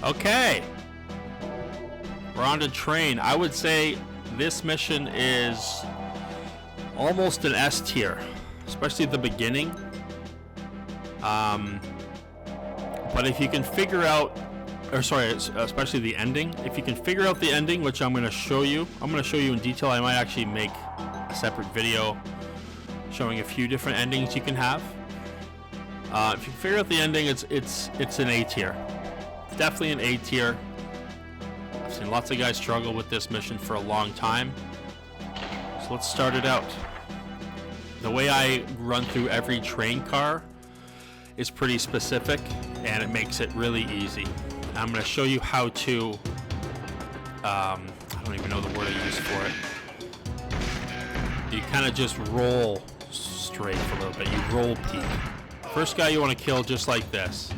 Okay. We're on to train. I would say this mission is almost an S tier, especially at the beginning. But if you can figure out, especially the ending. If you can figure out the ending, which I'm going to show you in detail. I might actually make a separate video showing a few different endings you can have. If you figure out the ending, it's an A tier. It's definitely an A tier. I've seen lots of guys struggle with this mission for a long time. So let's start it out. The way I run through every train car is pretty specific, and it makes it really easy. I'm going to show you how to, I don't even know the word I use for it. You kind of just roll straight for a little bit. You roll peek. First guy you want to kill just like this.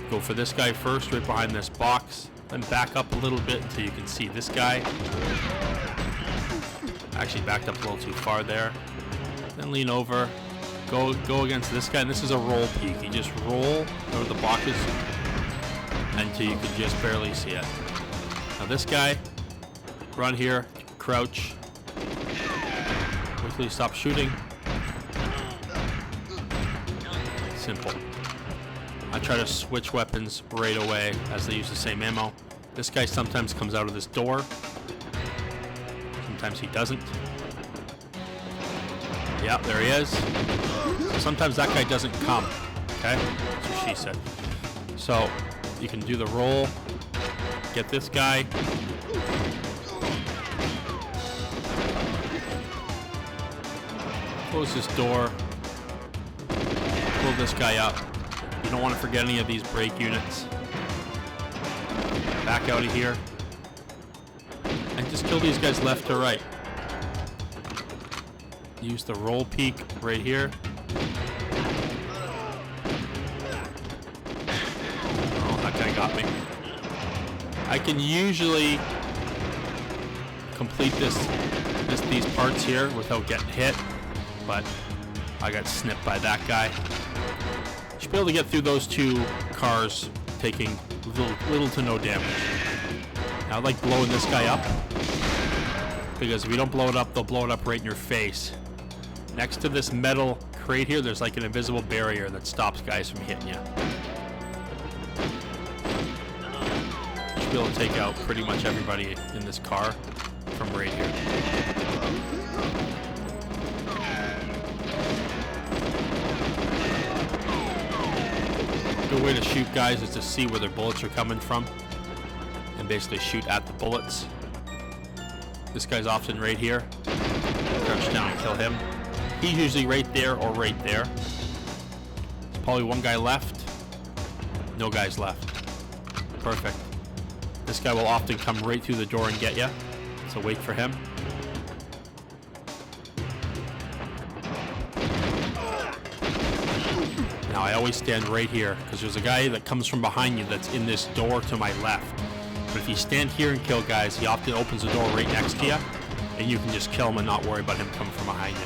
Go for this guy first, right behind this box. Then back up a little bit until you can see this guy. Actually backed up a little too far there. Then lean over. Go against this guy, and this is a roll peek. You just roll over the boxes until you can just barely see it. Now this guy, run here, crouch. Wait till you stop shooting. Simple. I try to switch weapons right away as they use the same ammo. This guy sometimes comes out of this door. Sometimes he doesn't. Yep, there he is. Sometimes that guy doesn't come. Okay? That's what she said. So, you can do the roll. Get this guy. Close this door. Pull this guy up. You don't want to forget any of these brake units. Back out of here. And just kill these guys left to right. Use the roll peek right here. Oh, that guy got me. I can usually complete these parts here without getting hit, but I got snipped by that guy. Should be able to get through those two cars taking little to no damage. Now, I like blowing this guy up, because if you don't blow it up, they'll blow it up right in your face. Next to this metal crate here, there's like an invisible barrier that stops guys from hitting you. Should be able to take out pretty much everybody in this car from right here. Good way to shoot guys is to see where their bullets are coming from and basically shoot at the bullets. This guy's often right here. Crouch down and kill him. He's usually right there or right there. There's probably one guy left. No guys left. Perfect. This guy will often come right through the door and get you. So wait for him. Now I always stand right here because there's a guy that comes from behind you that's in this door to my left. But if you stand here and kill guys, he often opens the door right next to you, and you can just kill him and not worry about him coming from behind you.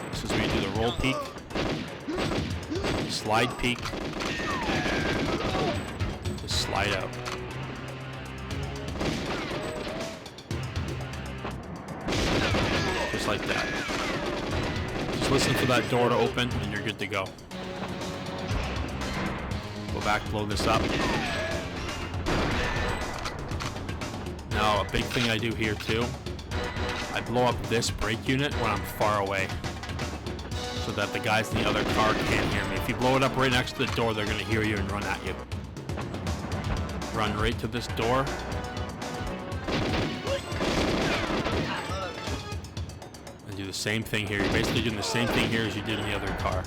This is where you do the roll peek, slide peek, just slide out. Just like that. Just listen for that door to open and you're good to go. Go back, blow this up. Now, a big thing I do here too, I blow up this brake unit when I'm far away so that the guys in the other car can't hear me. If you blow it up right next to the door, they're going to hear you and run at you. Run right to this door. And do the same thing here. You're basically doing the same thing here as you did in the other car.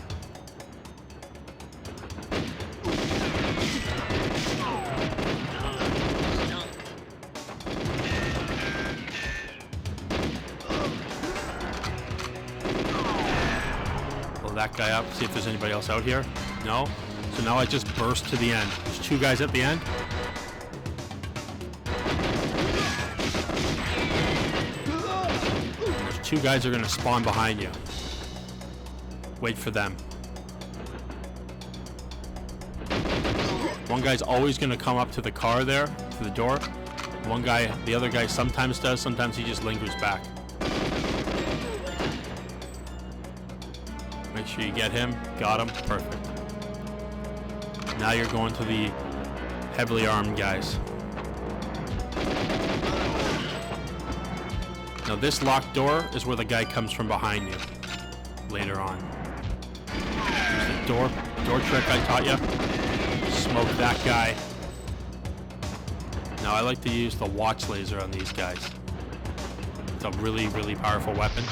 That guy up, see if there's anybody else out here. No? So now I just burst to the end. There's two guys at the end. And there's two guys that are going to spawn behind you. Wait for them. One guy's always going to come up to the car there, to the door. The other guy sometimes does, sometimes he just lingers back. Make sure you get him. Got him. Perfect. Now you're going to the heavily armed guys. Now this locked door is where the guy comes from behind you later on. There's the door trick I taught you. Smoke that guy. Now I like to use the watch laser on these guys. It's a really, really powerful weapon.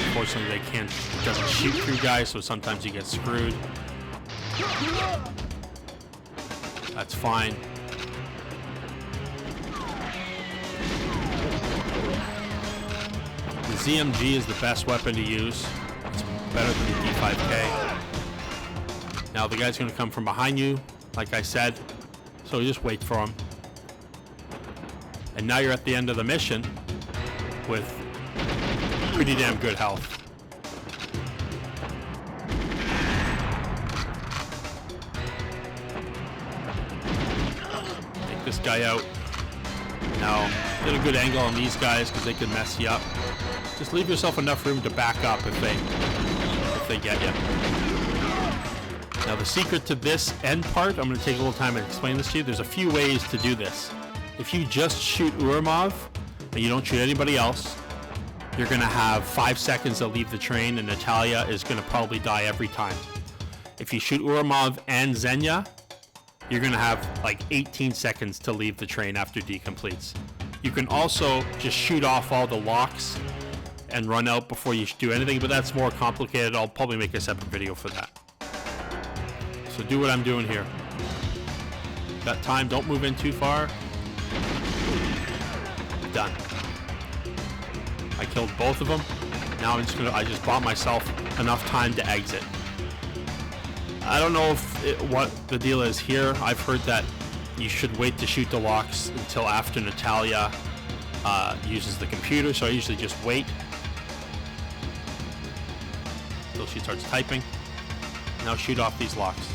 Unfortunately, it doesn't shoot through guys, so sometimes you get screwed. That's fine. The ZMG is the best weapon to use. It's better than the D5K. Now the guy's going to come from behind you, like I said, so just wait for him. And now you're at the end of the mission with pretty damn good health. Take this guy out. Now, get a good angle on these guys because they can mess you up. Just leave yourself enough room to back up if they get you. Now the secret to this end part, I'm going to take a little time to explain this to you. There's a few ways to do this. If you just shoot Uramov and you don't shoot anybody else, you're going to have 5 seconds to leave the train, and Natalia is going to probably die every time. If you shoot Uramov and Xenia, you're going to have like 18 seconds to leave the train after D completes. You can also just shoot off all the locks and run out before you do anything, but that's more complicated. I'll probably make a separate video for that. So do what I'm doing here. Got time, don't move in too far. Done. I killed both of them. Now I just bought myself enough time to exit. I don't know what the deal is here. I've heard that you should wait to shoot the locks until after Natalia uses the computer, so I usually just wait until she starts typing. Now shoot off these locks.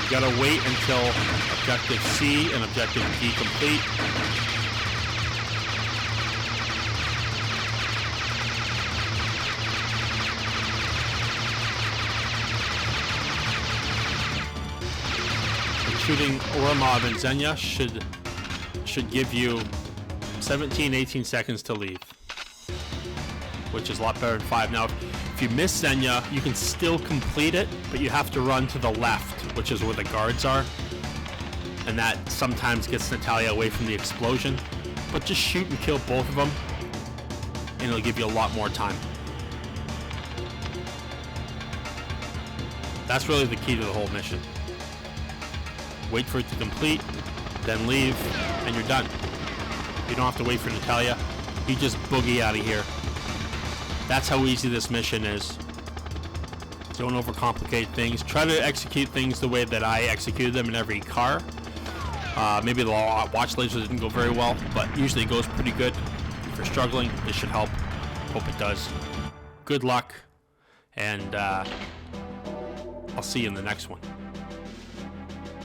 You gotta wait until objective C and objective D complete. Shooting Uramov and Xenia should give you 17-18 seconds to leave, which is a lot better than 5. Now, if you miss Xenia, you can still complete it, but you have to run to the left, which is where the guards are, and that sometimes gets Natalia away from the explosion. But just shoot and kill both of them, and it'll give you a lot more time. That's really the key to the whole mission. Wait for it to complete, then leave, and you're done. You don't have to wait for Natalia. You just boogie out of here. That's how easy this mission is. Don't overcomplicate things. Try to execute things the way that I executed them in every car. Maybe the watch laser didn't go very well, but usually it goes pretty good. If you're struggling, this should help. Hope it does. Good luck, and I'll see you in the next one.